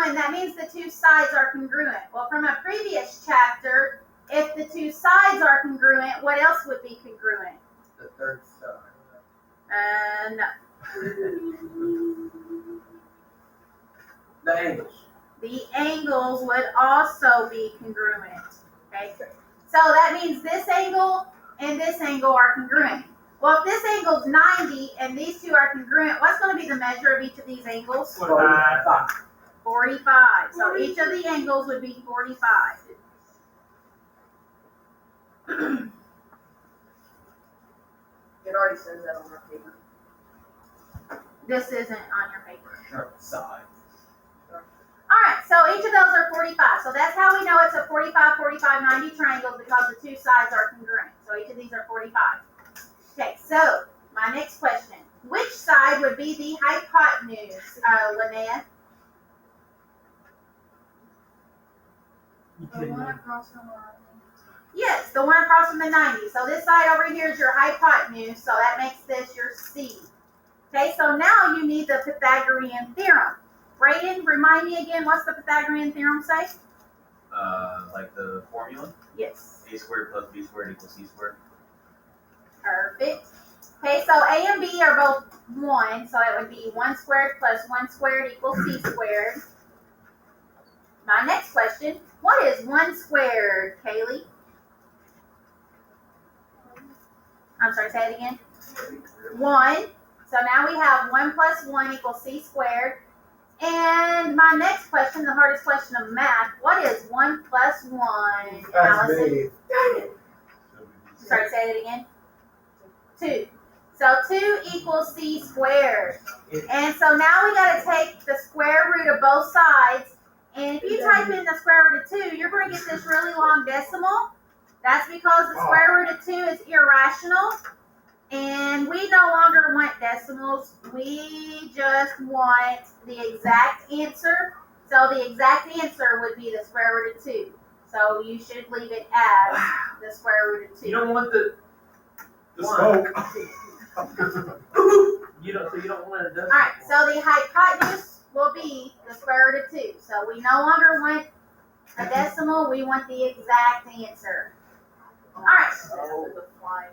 congruent, that means the two sides are congruent. Well, from a previous chapter, if the two sides are congruent, what else would be congruent? The third side. No. The angles. The angles would also be congruent. Okay, so that means this angle and this angle are congruent. Well, if this angle is 90 and these two are congruent, what's going to be the measure of each of these angles? 45. 45. So each of the angles would be 45. It already says that on our paper. This isn't on your paper. Sure. Side. All right, so each of those are 45. So that's how we know it's a 45, 45, 90 triangle, because the two sides are congruent. So each of these are 45. Okay, so my next question. Which side would be the hypotenuse, Linnea? The one across from our Yes, the one across from the 90. So this side over here is your hypotenuse, so that makes this your C. Okay, so now you need the Pythagorean theorem. Brayden, remind me again, what's the Pythagorean theorem say? Like the formula? Yes. A squared plus B squared equals C squared. Perfect. Okay, so A and B are both 1, so it would be 1 squared plus 1 squared equals C squared. My next question, what is 1 squared, Kaylee? I'm sorry, say it again. 1. So now we have 1 plus 1 equals C squared. And my next question, the hardest question of math, what is 1 plus 1, Allison? Sorry, say it again. 2. So 2 equals C squared. And so now we got to take the square root of both sides. And if you type in the square root of 2, you're going to get this really long decimal. That's because the square root of 2 is irrational. And we no longer want decimals. We just want the exact answer. So the exact answer would be the square root of 2. So you should leave it as the square root of 2. You don't want the smoke. you don't want it. All right, so the hypotenuse will be the square root of 2. So we no longer want a decimal, we want the exact answer. All right. the flying.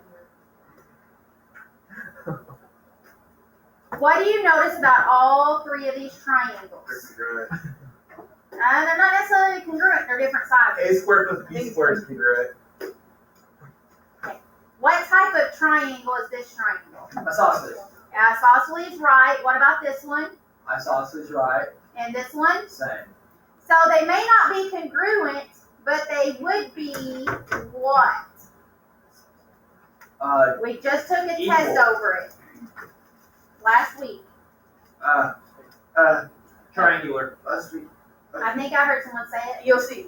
What do you notice about all 3 of these triangles? They're not necessarily congruent, they're different sizes. A squared plus B squared is congruent. Okay. What type of triangle is this triangle? Isosceles. Isosceles, right. What about this one? Isosceles, right? And this one? Same. So they may not be congruent, but they would be what? We just took a Equal. test over it last week. Triangular. Last week. I think I heard someone say it. You'll see.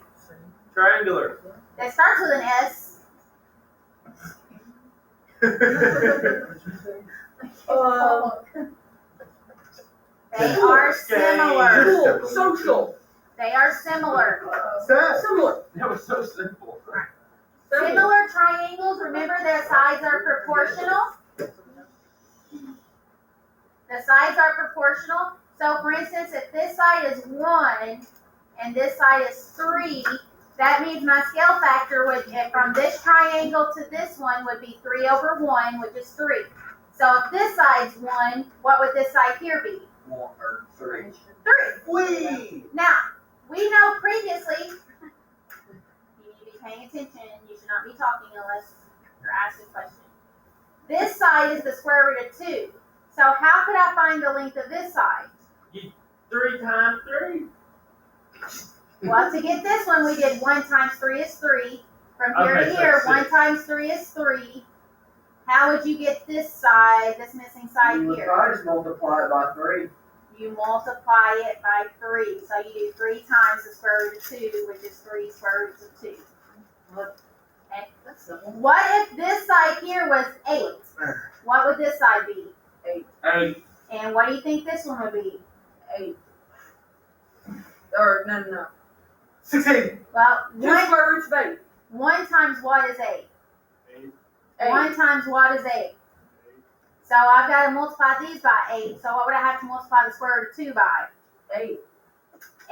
Triangular. It starts with an S. They are similar. Cool. Social. They are similar. Similar. That was so simple. Similar triangles, remember their sides are proportional. The sides are proportional. So for instance, if this side is 1 and this side is 3, that means my scale factor would, from this triangle to this one, would be 3 over 1, which is 3. So if this side's 1, what would this side here be? 1 or 3. 3. Whee! Now, we know previously, you need to be paying attention. You should not be talking unless you're asked a question. This side is the square root of 2. So how could I find the length of this side? 3 times 3. Well, to get this one, we did 1 times 3 is 3. From here Okay, to so here, it's 1 times 3 is 3. How would you get this side, this missing side You would here? probably just multiply it by 3. You multiply it by 3. So you do 3 times the square root of 2, which is 3 square roots of 2. Okay. What if this side here was 8? What would this side be? 8. And what do you think this one would be? 8. Or no. 16. Well, 2 square roots of 8. 1 times what is 8? 8. 1 times what is 8? So I've got to multiply these by 8. So what would I have to multiply the square root of 2 by? 8.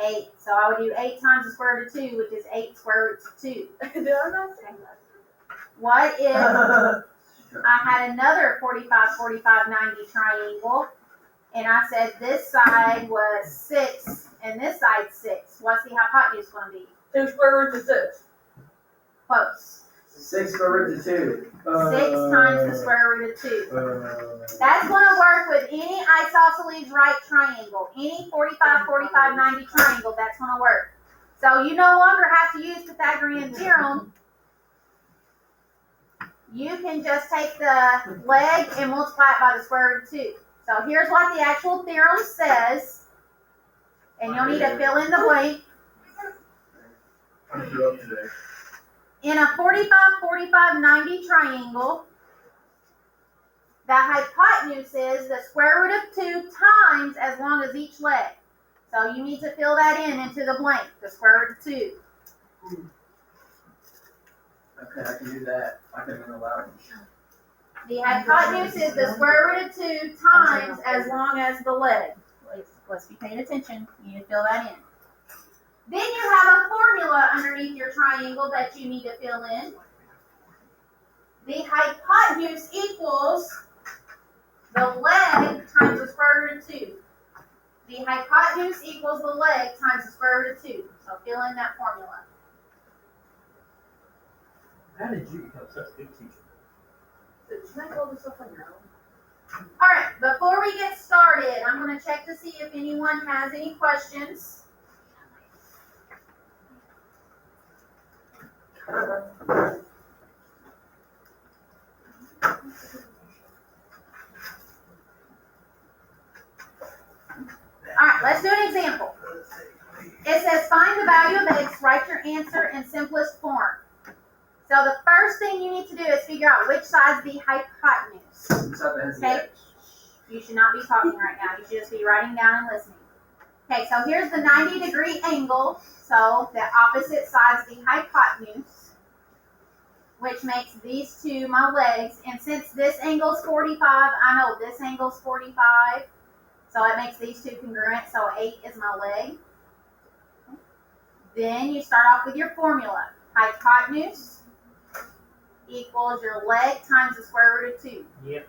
8. So I would do 8 times the square root of 2, which is 8 square root of 2. Did I not say that? What if I had another 45, 45, 90 triangle, and I said this side was 6 and this side 6? What's the hypotenuse going to be? 2 square roots of 6. Close. 6 square root of 2. 6 times the square root of 2. That's going to work with any isosceles right triangle. Any 45, 45, 90 triangle, that's going to work. So you no longer have to use Pythagorean theorem. You can just take the leg and multiply it by the square root of 2. So here's what the actual theorem says. And you'll need to fill in the blank. I grew up today. In a 45, 45, 90 triangle, the hypotenuse is the square root of 2 times as long as each leg. So you need to fill that in into the blank, the square root of 2. Okay, I can do that. I can run aloud. The hypotenuse is the square root of 2 times as long as the leg. Let's be paying attention. You need to fill that in. Then you have a formula underneath your triangle that you need to fill in. The hypotenuse equals the leg times the square root of 2. The hypotenuse equals the leg times the square root of 2. So fill in that formula. How did you become such a good teacher? Did you make all this up on your own? All right, before we get started, I'm going to check to see if anyone has any questions. All right, let's do an example. It says find the value of x, write your answer in simplest form. So the first thing you need to do is figure out which side's the hypotenuse. This side that has the Okay. X. You should not be talking right now. You should just be writing down and listening. Okay, so here's the 90-degree angle. So the opposite side's the hypotenuse, which makes these two my legs. And since this angle's 45, I know this angle's 45. So it makes these two congruent. So 8 is my leg. Then you start off with your formula. Hypotenuse equals your leg times the square root of 2. Yep.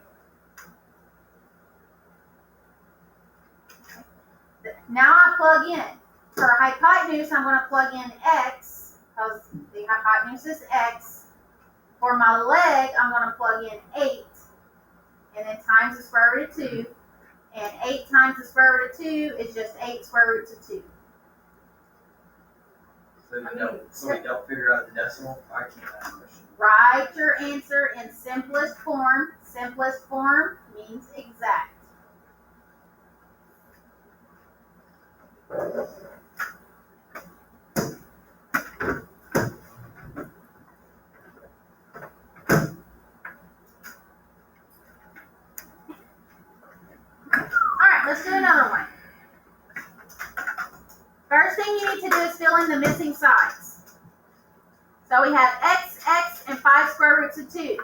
Now I plug in. For hypotenuse, I'm going to plug in x, because the hypotenuse is x. For my leg, I'm going to plug in 8, and then times the square root of 2. And 8 times the square root of 2 is just 8 square roots of 2. So we don't figure out the decimal. I can't ask a question. Write your answer in simplest form. Simplest form means exact. Alright, let's do another one. First thing you need to do is fill in the missing sides. So we have x, x, and 5 square roots of 2.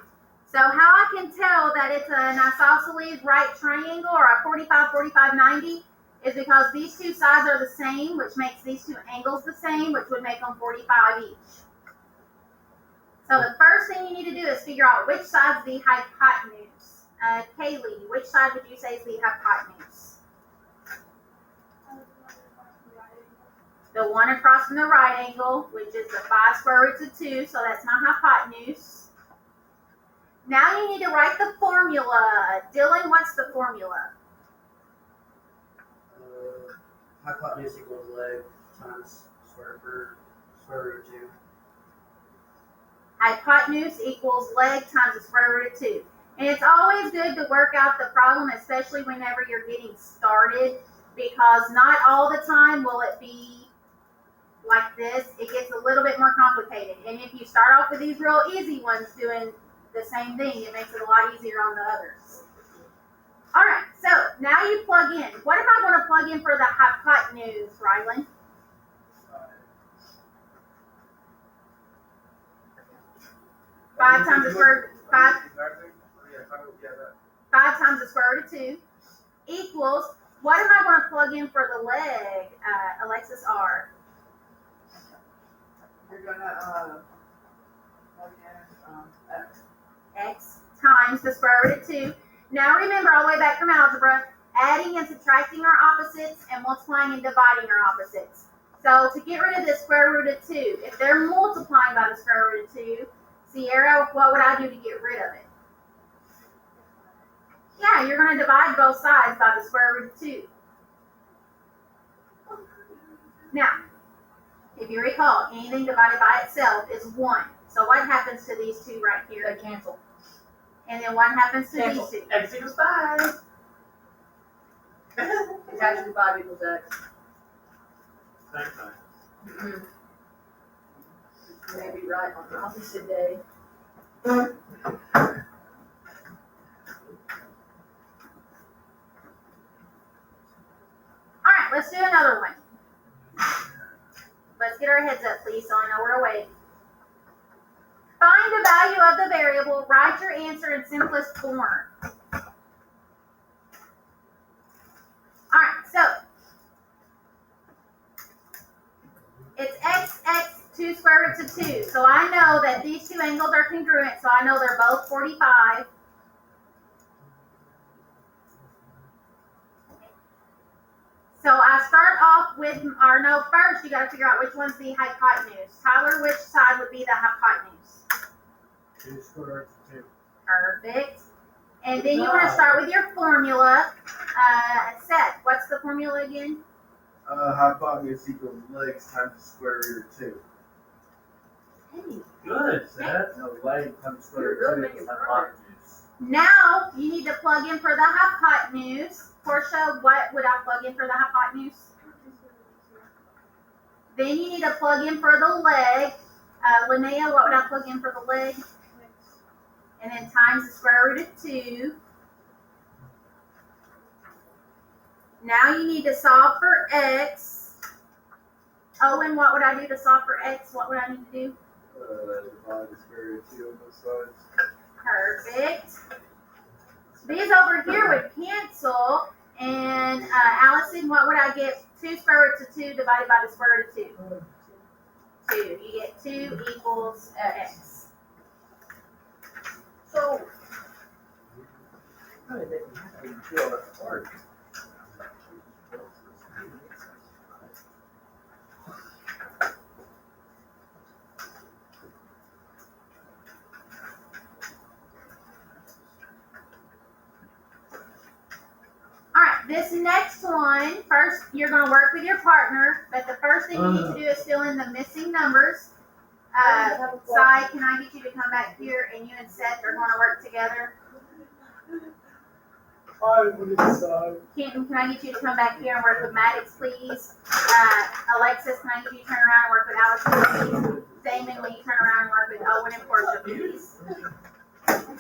So how I can tell that it's an isosceles right triangle or a 45, 45, 90 is because these two sides are the same, which makes these two angles the same, which would make them 45 each. So the first thing you need to do is figure out which side's the hypotenuse. Kaylee, which side would you say is the hypotenuse? The one across from the right angle, which is the 5 square roots of 2, so that's my hypotenuse. Now you need to write the formula. Dylan, what's the formula? Hypotenuse equals leg times square root of 2. Hypotenuse equals leg times the square root of 2. And it's always good to work out the problem, especially whenever you're getting started, because not all the time will it be like this. It gets a little bit more complicated. And if you start off with these real easy ones doing the same thing, it makes it a lot easier on the others. All right, so now you plug in. What am I going to plug in for the hypotenuse, Rylan? Five times the square five times the square root of 2 equals What am I going to plug in for the leg, Alexis R? You're gonna, X. X times the square root of 2. Now remember, all the way back from algebra, adding and subtracting our opposites and multiplying and dividing our opposites. So to get rid of the square root of 2, if they're multiplying by the square root of 2, Sierra, what would I do to get rid of it? Yeah, you're going to divide both sides by the square root of 2. Now, if you recall, anything divided by itself is 1. So what happens to these two right They here? cancel. And then what happens to Cancel. these two? X equals 5. It's actually 5 equals X. Same thing. You may be right on the opposite day. All right, let's do another one. Let's get our heads up, please, so I know we're awake. Find the value of the variable. Write your answer in simplest form. All right, so it's x 2 square roots of 2. So I know that these two angles are congruent, so I know they're both 45. So I start off with, or no, first you got to figure out which one's the hypotenuse. Tyler, which side would be the hypotenuse? 2 square roots of 2. Perfect. And then you want to start with your formula. Seth, what's the formula again? Hypotenuse equals legs times the square root of 2. Hey. Good, Seth. No, leg times the square You're root really of 2 making is progress. hypotenuse. Now you need to plug in for the hypotenuse. Portia, what would I plug in for the hypotenuse? Then you need to plug in for the leg. Linnea, what would I plug in for the leg? And then times the square root of 2. Now you need to solve for x. Owen, what would I do to solve for x? What would I need to do? Divide the square root of 2 on both sides. Perfect. These over here would cancel. And Allison, what would I get? 2 square roots of 2 divided by the square root of 2. 2. You get 2 equals x. So, How did they feel that hard? Alright, this next one, first you're going to work with your partner, but the first thing you need to do is fill in the missing numbers. Sai, can I get you to come back here and you and Seth are going to work together? Kenton, can I get you to come back here and work with Maddox, please? Alexis, can I get you to turn around and work with Allison, please? Damon, will you turn around and work with Owen and Portia, please?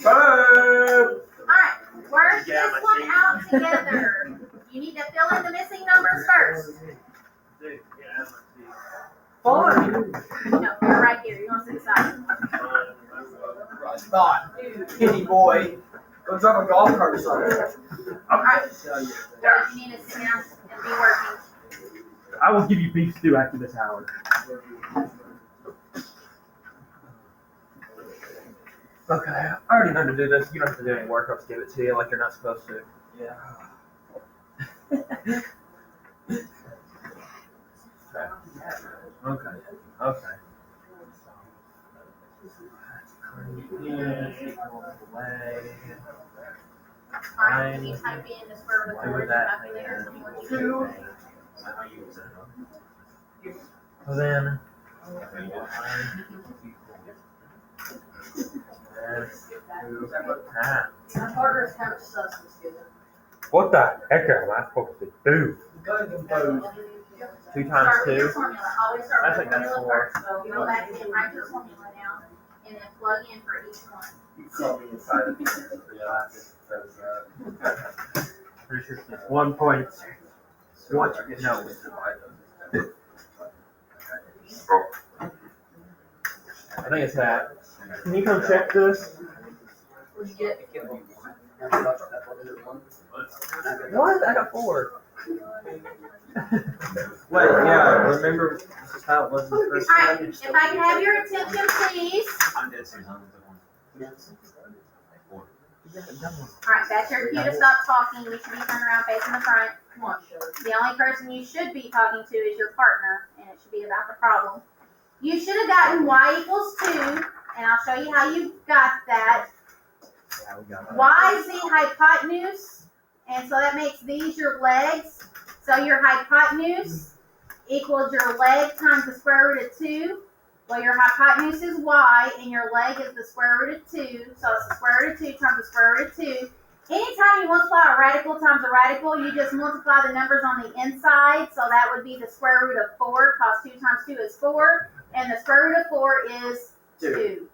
Alright, work this one out together. You need to fill in the missing numbers first. Dude, yeah, Fine. No, you're right here. You want to sit aside. Not, kitty boy. Go drive a golf cart or something. Alright, Tell you. George, you need to sit down and be working. I will give you beef stew after this hour. Okay, I already know to do this. You don't have to do any work. I'll just give it to you like you're not supposed to. Yeah. Okay. Okay. Alright, can you type in the square root of 4 in the calculator? Tell me what you get. So then. my partner's kind of sus this given. What the heck am I supposed to do? Go compose. 2 times Start with your 2? formula. Always start I with think the that's formula 4. first. So go back and write your formula down and then plug in for each one. You saw me inside of the class. Pretty sure it's 1 point. What? No. I think it's that. Can you come check this? What'd you get? What? I got 4. Wait, yeah, remember this is how it was in the first Alright, one? if I can have your attention, please. Alright, that's your cue to stop talking. You should be turned around facing the front. Come on, Shelley. The only person you should be talking to is your partner, and it should be about the problem. You should have gotten y equals 2, and I'll show you how you got that. Yeah, we got that. Y is the hypotenuse, and so that makes these your legs. So your hypotenuse equals your leg times the square root of 2. Well, your hypotenuse is y, and your leg is the square root of 2. So it's the square root of 2 times the square root of 2. Anytime you multiply a radical times a radical, you just multiply the numbers on the inside. So that would be the square root of 4, because 2 times 2 is 4. And the square root of 4 is 2.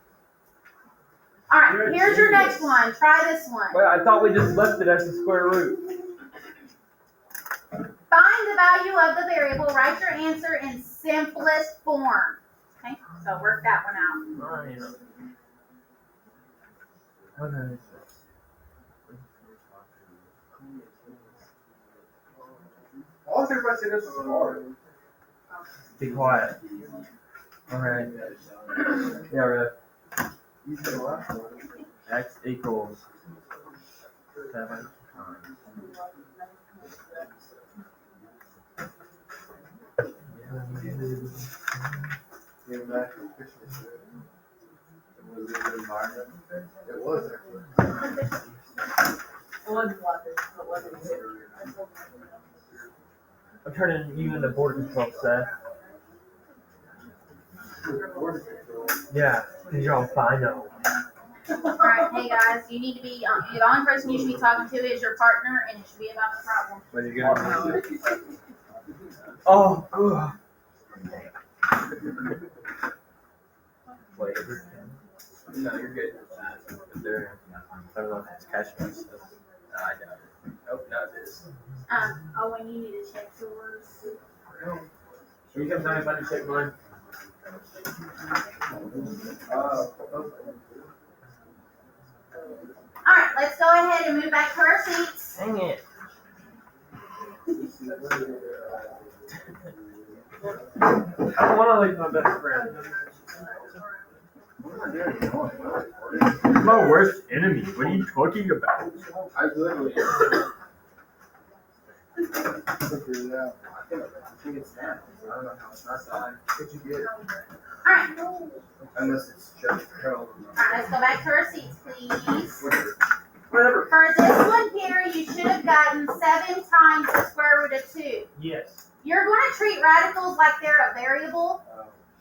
All right, here's your next one. Try this one. Wait, I thought we just left it as the square root. Find the value of the variable. Write your answer in simplest form. Okay, so work that one out. Right. Okay. Why does everybody say this is hard? Be quiet. Okay. Yeah, right. You said the last one. X equals 7 times. Yeah, back to the Christmas. Was it a good environment? It was actually. It wasn't like this, but it wasn't good. I'm turning you into border control, Seth. Yeah, because you're on final. All right, hey guys, you need to be. The only person you should be talking to is your partner, and it should be about the problem. What are you gonna do? Oh, ugh. Wait. No, you're good. There. I don't know if it's catching us. I doubt it. Oh, no, it is. Oh, and you need to check yours. Can you come tell me if I can check mine? All right, let's go ahead and move back to our seats. Dang it. I don't want to leave my best friend. My worst enemy. What are you talking about? I literally. Figured it out. I think it's that. I don't know how it's not that. Did you get it? All right, Unless it's just Harold. all right, let's go back to our seats, please. Whatever. For this one here, you should have gotten 7 times the square root of 2. Yes. You're going to treat radicals like they're a variable.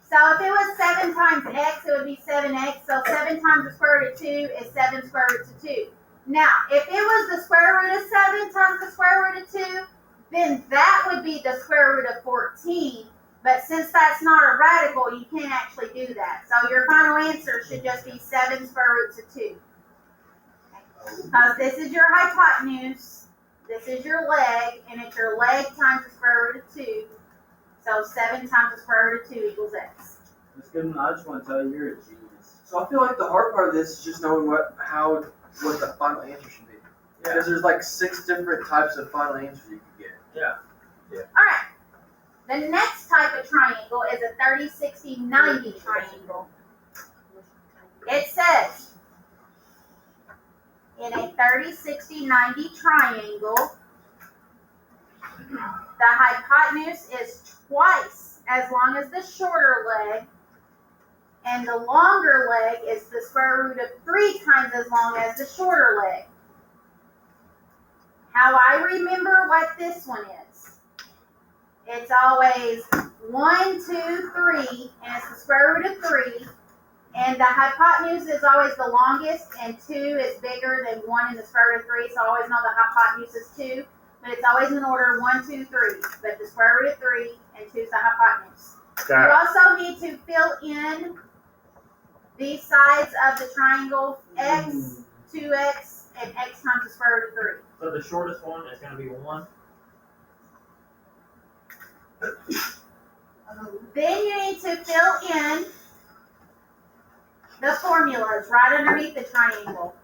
So if it was 7 times x, it would be 7x. So 7 times the square root of 2 is 7 square roots of 2. Now, if it was the square root of 7 times the square root of 2, then that would be the square root of 14. But since that's not a radical, you can't actually do that. So your final answer should just be 7 square roots of 2. Because this is your hypotenuse, this is your leg, and it's your leg times the square root of 2. So 7 times the square root of 2 equals x. That's good. I just want to tell you, you're a genius. So I feel like the hard part of this is just knowing what the final answer should be. Because there's like 6 different types of final answers you can get. Alright, the next type of triangle is a 30, 60, 90 triangle. It says, in a 30, 60, 90 triangle, the hypotenuse is twice as long as the shorter leg, and the longer leg is the square root of 3 times as long as the shorter leg. How I remember what this one is, it's always 1, 2, 3, and it's the square root of 3, and the hypotenuse is always the longest, and 2 is bigger than 1 in the square root of 3, so I always know the hypotenuse is 2. But it's always in order 1, 2, 3. But the square root of 3 and 2 is the hypotenuse. You also need to fill in these sides of the triangle, x, 2x, and x times the square root of 3. So the shortest one is going to be 1. Then you need to fill in the formulas right underneath the triangle.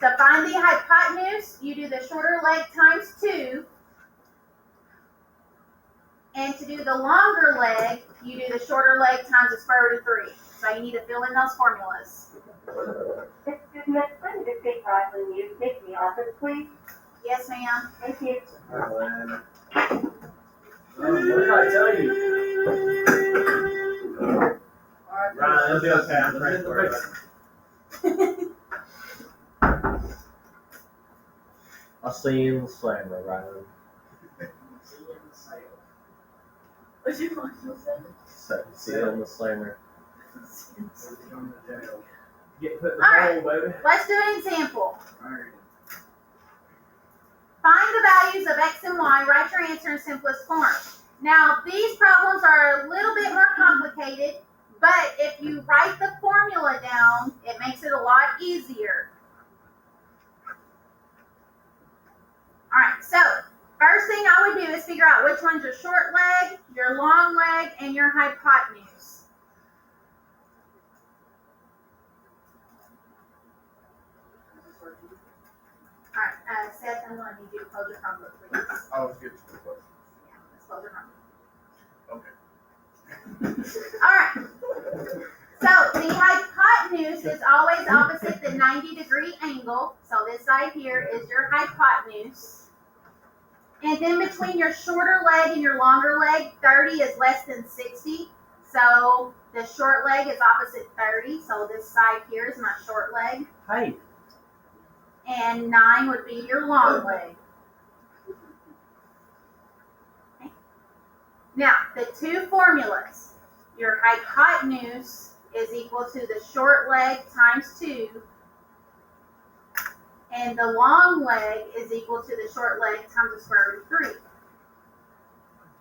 To find the hypotenuse, you do the shorter leg times 2, And to do the longer leg, you do the shorter leg times the square root of 3. So you need to fill in those formulas. Excuse me, I need to speak right when you take the office, please. Yes, ma'am. Thank you. What did I tell you? Ryan, it'll be okay. I'm praying for you. I'll see you in the slammer, Ryan. What'd you want to say? See you in the slammer. Get put in All right. the bowl, baby. Let's do an example. Alright. Find the values of x and y. Write your answer in simplest form. Now, these problems are a little bit more complicated, but if you write the formula down, it makes it a lot easier. All right, so first thing I would do is figure out which one's your short leg, your long leg, and your hypotenuse. All right, Seth, I'm going to need you to close your Chromebook, please. I was good. Yeah, let's close your Chromebook. Okay. All right. So the hypotenuse is always opposite the 90-degree angle. So this side here is your hypotenuse. And then between your shorter leg and your longer leg, 30 is less than 60. So the short leg is opposite 30. So this side here is my short leg. Hi. And 9 would be your long leg. Okay. Now, the two formulas. Your hypotenuse is equal to the short leg times 2. And the long leg is equal to the short leg times the square root of 3.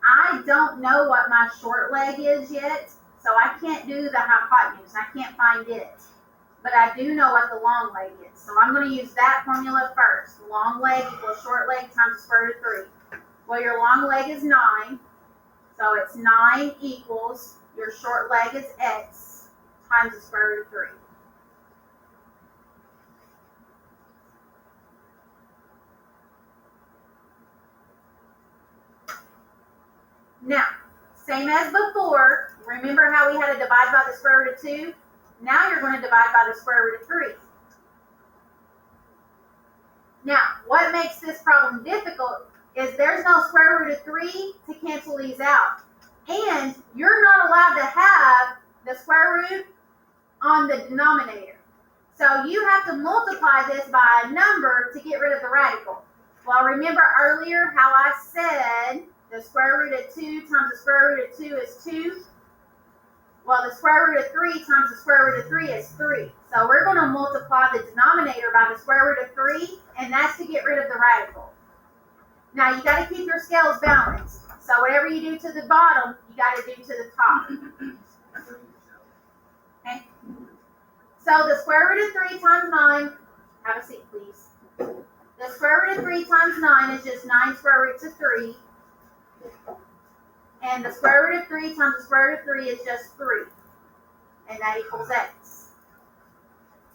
I don't know what my short leg is yet, so I can't do the hypotenuse. I can't find it. But I do know what the long leg is. So I'm going to use that formula first. Long leg equals short leg times the square root of 3. Well, your long leg is 9. So it's 9 equals your short leg is x times the square root of 3. Now, same as before, remember how we had to divide by the square root of 2? Now you're going to divide by the square root of 3. Now, what makes this problem difficult is there's no square root of 3 to cancel these out. And you're not allowed to have the square root on the denominator. So you have to multiply this by a number to get rid of the radical. Well, remember earlier how I said the square root of 2 times the square root of 2 is 2? Well, the square root of 3 times the square root of 3 is 3. So we're going to multiply the denominator by the square root of 3, and that's to get rid of the radical. Now, you got to keep your scales balanced. So whatever you do to the bottom, you got to do to the top. Okay? So the square root of 3 times 9, have a seat, please. The square root of 3 times 9 is just 9 square roots of 3. And the square root of 3 times the square root of 3 is just 3. And that equals x.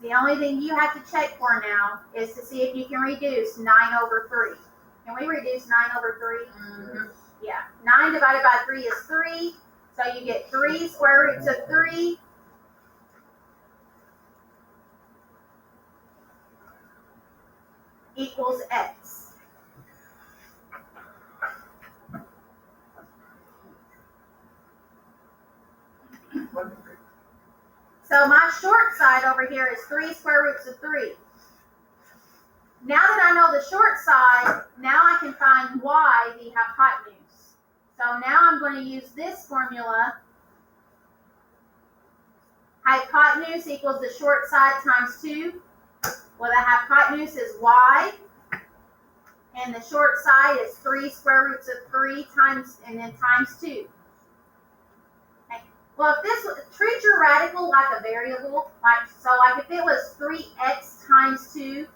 The only thing you have to check for now is to see if you can reduce 9 over 3. Can we reduce 9 over 3? Mm-hmm. Yeah. 9 divided by 3 is 3. So you get 3 square roots of 3. Equals x. So my short side over here is 3 square roots of 3. Now that I know the short side, now I can find y, the hypotenuse. So now I'm going to use this formula. Hypotenuse equals the short side times 2. Well, the hypotenuse is y. And the short side is 3 square roots of 3 times, and then times 2. Well, if this, treat your radical like a variable, like if it was 3x times 2,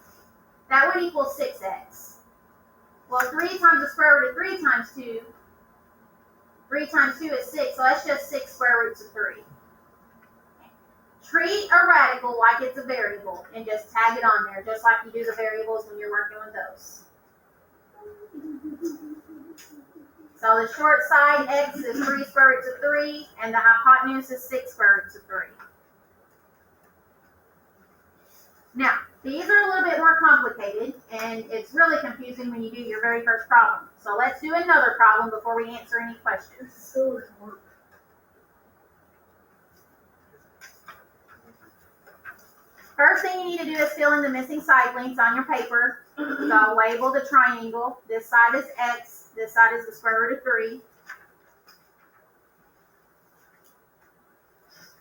that would equal 6x. Well, 3 times the square root of 3 times 2, 3 times 2 is 6, so that's just 6 square roots of 3. Treat a radical like it's a variable, and just tag it on there, just like you do the variables when you're working with those. So the short side, x is 3 square roots of 3, and the hypotenuse is 6 square roots of 3. Now, these are a little bit more complicated, and it's really confusing when you do your very first problem. So let's do another problem before we answer any questions. So much work. First thing you need to do is fill in the missing side lengths on your paper. So label the triangle. This side is x, this side is the square root of 3.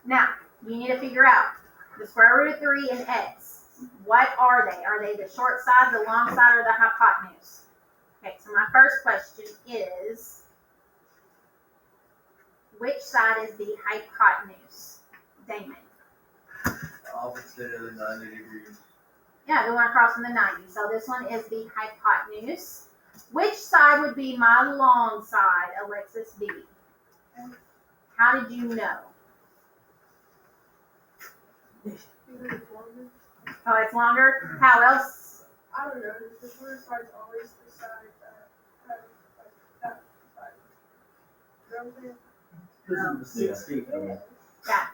Now, you need to figure out the square root of 3 and x. What are they? Are they the short side, the long side, or the hypotenuse? Okay, so my first question is, which side is the hypotenuse? Damon. Opposite of the 90 degrees. Yeah, the one across from the 90. So this one is the hypotenuse. Which side would be my long side, Alexis B? How did you know? Oh, it's longer? How else? I don't know, the shorter side's always the side that has like that side. You know what I'm saying? This is the 60. Yeah.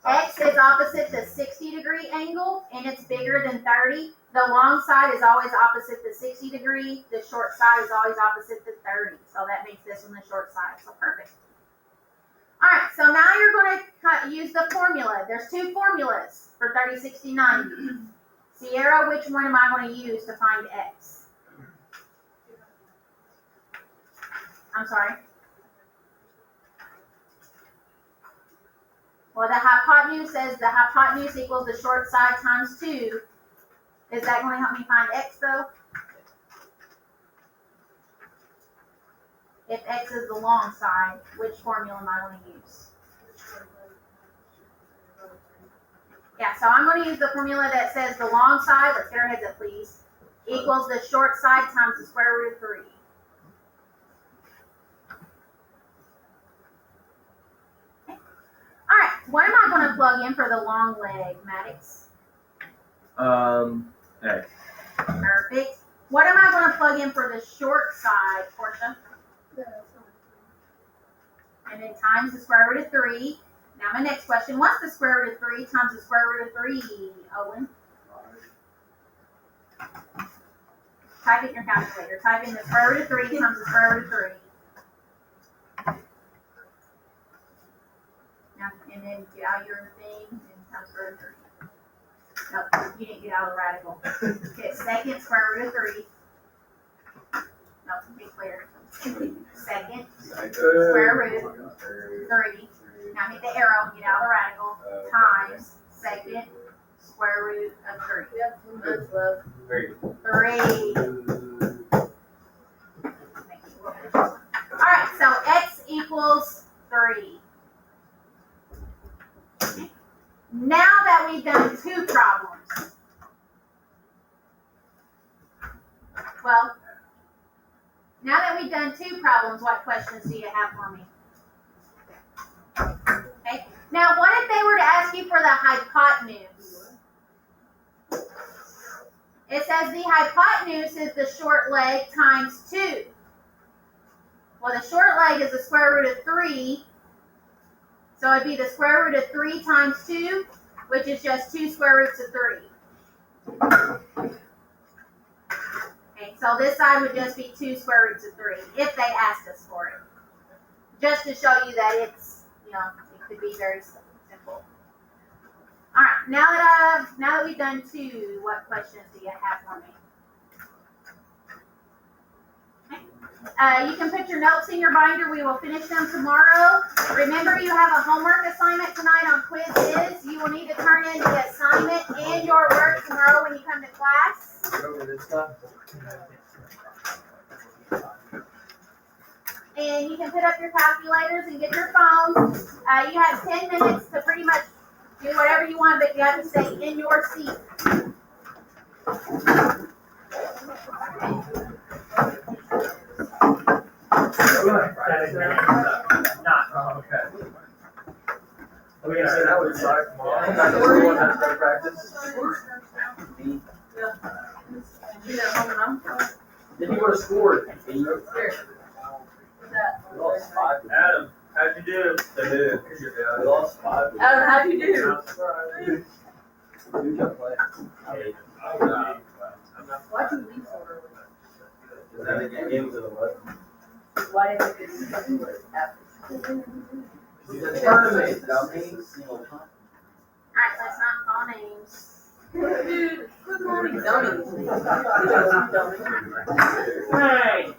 X is opposite the 60-degree angle, and it's bigger than 30. The long side is always opposite the 60 degree. The short side is always opposite the 30. So that makes this one the short side. So perfect. All right, so now you're going to use the formula. There's two formulas for 30, 60, 90. Sierra, which one am I going to use to find x? I'm sorry. Well, the hypotenuse says the hypotenuse equals the short side times 2. Is that going to help me find x, though? If x is the long side, which formula am I going to use? Yeah, so I'm going to use the formula that says the long side, let's get our heads up, please, equals the short side times the square root of 3. All right, what am I going to plug in for the long leg, Maddox? X. Perfect. What am I going to plug in for the short side, Portia? Yeah, that's not And then times the square root of 3. Now my next question, what's the square root of 3 times the square root of 3, Owen? Type it in your calculator. Type in the square root of 3 times the square root of 3. Now, and then get out your thing and times square root of 3. Nope, you didn't get out of the radical. Okay, second square root of 3. No, be clear. Second square root of 3. Now hit the arrow and get out of the radical. Times second square root of 3. Yep, that's love. 3. Alright, so x equals 3. Now that we've done 2 problems, well, now that we've done 2 problems, what questions do you have for me? Okay. Now, what if they were to ask you for the hypotenuse? It says the hypotenuse is the short leg times 2. Well, the short leg is the square root of 3. So it'd be the square root of 3 times 2, which is just 2 square roots of 3. Okay, so this side would just be 2 square roots of 3 if they asked us for it. Just to show you that it's, it could be very simple. All right, now that we've done 2, what questions do you have for me? You can put your notes in your binder. We will finish them tomorrow. Remember, you have a homework assignment tonight on Quiz Is. You will need to turn in the assignment and your work tomorrow when you come to class. And you can put up your calculators and get your phones. You have 10 minutes to pretty much do whatever you want, but you have to stay in your seat. Okay. Are we gonna say that would start tomorrow? You know, home and home. Then you go to school. How'd you do? They did. We lost 5. Adam, how'd you do? Who got play? Why'd you leave so early? The game was at 11. Why didn't you get to after? Tournament. Alright, let's not call names. Dude, good morning, dummy. Hey!